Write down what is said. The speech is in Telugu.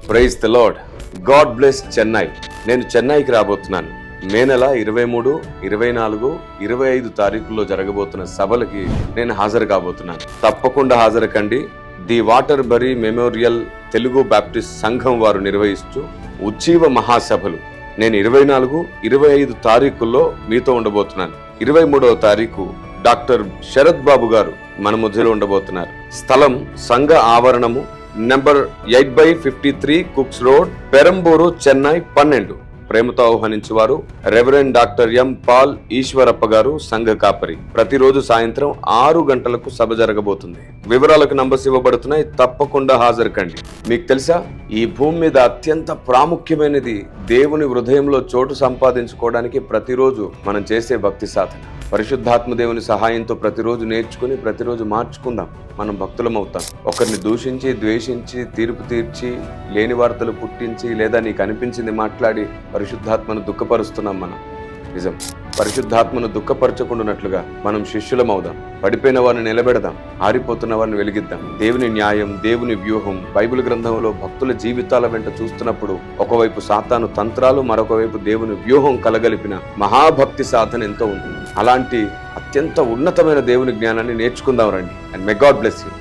Praise the Lord. God bless Chennai. నేను చెన్నైకి రాబోతున్నాను. మే నెల 23, 24, 25 తారీఖుల్లో జరగబోతున్న సభలకి నేను హాజరు కాబోతున్నాను. తప్పకుండా హాజరు కండి. The Waterbury Memorial Telugu Baptist సంఘం వారు నిర్వహిస్తూ ఉజ్జీవ మహాసభలు నేను 24, 25 తారీఖుల్లో మీతో ఉండబోతున్నాను. 23వ తారీఖు డాక్టర్ శరత్ బాబు గారు మన మధ్యలో ఉండబోతున్నారు. స్థలం సంఘ ఆవరణము, number 8/53 Cooks road, Perambur, Chennai 12. ప్రేమతో ఆహ్వానించేవారు reverend doctor M Paul Eshwarappa గారు, సంఘ కాపరి. ప్రతిరోజు సాయంత్రం 6 గంటలకు సభ జరగబోతుంది. వివరాలకు నంబర్స్ ఇవ్వబడుతున్నాయి. తప్పకుండా హాజరు కండి. మీకు తెలుసా, ఈ భూమి మీద అత్యంత ప్రాముఖ్యమైనది దేవుని హృదయంలో చోటు సంపాదించుకోవడానికి ప్రతిరోజు మనం చేసే భక్తి సాధన. పరిశుద్ధాత్మ దేవుని సహాయంతో ప్రతిరోజు నేర్చుకుని ప్రతిరోజు మార్చుకుందాం. మనం భక్తులం అవుతాం. ఒకరిని దూషించి, ద్వేషించి, తీర్పు తీర్చి, లేని వార్తలు పుట్టించి, లేదా నీకు అనిపించింది మాట్లాడి పరిశుద్ధాత్మను దుఃఖపరుస్తున్నాం. మనం నిజం. పరిశుద్ధాత్మను దుఃఖపరచకుండానట్లుగా మనం శిష్యులం అవుదాం. పడిపోయిన వారిని నిలబెడదాం, ఆరిపోతున్న వారిని వెలిగిద్దాం. దేవుని న్యాయం, దేవుని వ్యూహం బైబిల్ గ్రంథంలో భక్తుల జీవితాల వెంట చూస్తున్నప్పుడు ఒకవైపు సాతాను తంత్రాలు, మరొక వైపు దేవుని వ్యూహం కలగలిపిన మహాభక్తి సాధన ఎంతో ఉంటుంది. అలాంటి అత్యంత ఉన్నతమైన దేవుని జ్ఞానాన్ని నేర్చుకుందాం రండి. And may God bless you.